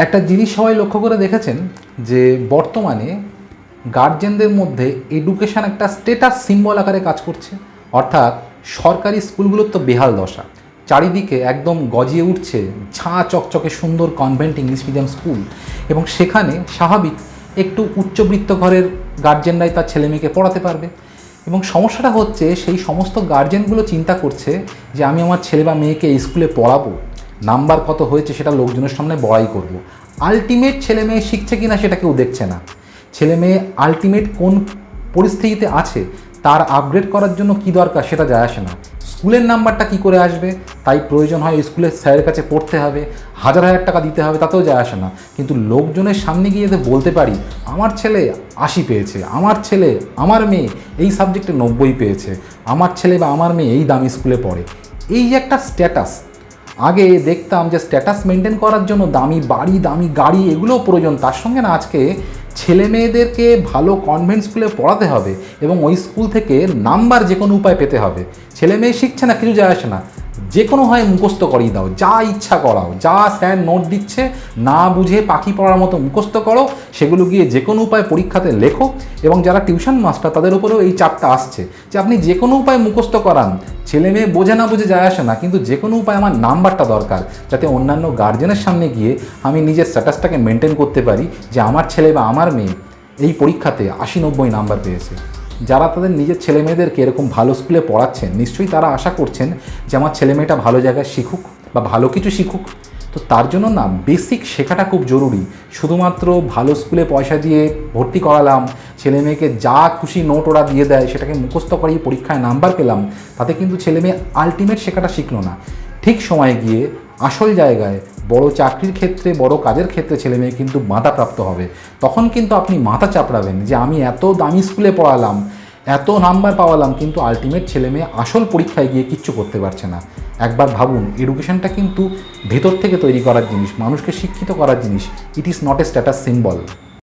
একটা জিনিস সবাই লক্ষ্য করে দেখেছেন যে বর্তমানে গার্জেনদের মধ্যে এডুকেশন একটা স্টেটাস সিম্বল আকারে কাজ করছে। অর্থাৎ সরকারি স্কুলগুলোর তো বেহাল দশা, চারিদিকে একদম গজিয়ে উঠছে ঝাঁ চকচকে সুন্দর কনভেন্ট ইংলিশ মিডিয়াম স্কুল, এবং সেখানে স্বাভাবিক একটু উচ্চবিত্ত ঘরের গার্জেনরাই তার ছেলেমেয়েকে পড়াতে পারবে। এবং সমস্যাটা হচ্ছে সেই সমস্ত গার্জেনগুলো চিন্তা করছে যে আমি আমার ছেলে বা মেয়েকে এই স্কুলে পড়াবো, নাম্বার কত হয়েছে সেটা লোকজনের সামনে বড়াই করব। আলটিমেট ছেলে মেয়ে শিখছে কিনা সেটা কেউ দেখছে না। ছেলে মেয়ে আলটিমেট কোন পরিস্থিতিতে আছে, তার আপগ্রেড করার জন্য কি দরকার সেটা যায় আসে না। স্কুলের নাম্বারটা কি করে আসবে, তাই প্রয়োজন হয় স্কুলের স্যারের কাছে পড়তে হবে, হাজার হাজার টাকা দিতে হবে, তাতেও যায় আসে না। কিন্তু লোকজনের সামনে গিয়ে যদি বলতে পারি আমার ছেলে 80 পেয়েছে, আমার ছেলে আমার মেয়ে এই সাবজেক্টে 90 পেয়েছে, আমার ছেলে বা আমার মেয়ে এই দামি স্কুলে পড়ে, এই যে একটা স্ট্যাটাস। আগে দেখতাম যে স্ট্যাটাস মেনটেন করার জন্য দামি বাড়ি, দামি গাড়ি এগুলোও প্রয়োজন, তার সঙ্গে না আজকে ছেলে মেয়েদেরকে ভালো কনভেন্ট স্কুলে পড়াতে হবে এবং ওই স্কুল থেকে নাম্বার যে কোনো উপায় পেতে হবে। ছেলে মেয়ে শিখছে না কিছু যায় আসে না, যে কোনো হয় মুখস্থ করিয়ে দাও, যা ইচ্ছা করাও, যা স্যার নোট দিচ্ছে না বুঝে পাখি পড়ার মতো মুখস্থ করো, সেগুলো গিয়ে যে কোনো উপায় পরীক্ষাতে লেখো। এবং যারা টিউশন মাস্টার তাদের উপরেও এই চাপটা আসছে যে আপনি যে কোনো উপায় মুখস্থ করান, ছেলে মেয়ে বোঝে না বুঝে যায় আসে না, কিন্তু যে কোনো উপায় আমার নাম্বারটা দরকার, যাতে অন্যান্য গার্জেনের সামনে গিয়ে আমি নিজের স্ট্যাটাসটাকে মেনটেন করতে পারি যে আমার ছেলে বা আমার মেয়ে এই পরীক্ষাতে 80-90 নাম্বার পেয়েছে। যারা তাদের নিজের ছেলে মেয়েদেরকে এরকম ভালো স্কুলে পড়াচ্ছেন, নিশ্চয়ই তারা আশা করছেন যে আমার ছেলে মেয়েটা ভালো জায়গায় শিখুক বা ভালো কিছু শিখুক। তো তার জন্য না বেসিক শেখাটা খুব জরুরি। শুধুমাত্র ভালো স্কুলে পয়সা দিয়ে ভর্তি করালাম, ছেলে মেয়েকে যা খুশি নোট ওরা দিয়ে দেয় সেটাকে মুখস্থ করিয়ে পরীক্ষায় নাম্বার পেলাম, তাতে কিন্তু ছেলে মেয়ে আলটিমেট শেখাটা শিখলো না। ঠিক সময়ে গিয়ে আসল জায়গায় বড় চাকরির ক্ষেত্রে, বড় কাজের ক্ষেত্রে ছেলে মেয়ে কিন্তু বাধাপ্রাপ্ত হবে। তখন কিন্তু আপনি মাথা চাপড়াবেন যে আমি এত দামি স্কুলে পড়ালাম, এত নাম্বার পাওয়ালাম, কিন্তু আলটিমেট ছেলে মেয়ে আসল পরীক্ষায় গিয়ে কিচ্ছু করতে পারছে না। একবার ভাবুন, এডুকেশনটা কিন্তু ভেতর থেকে তৈরি করার জিনিস, মানুষকে শিক্ষিত করার জিনিস। It is not a status symbol.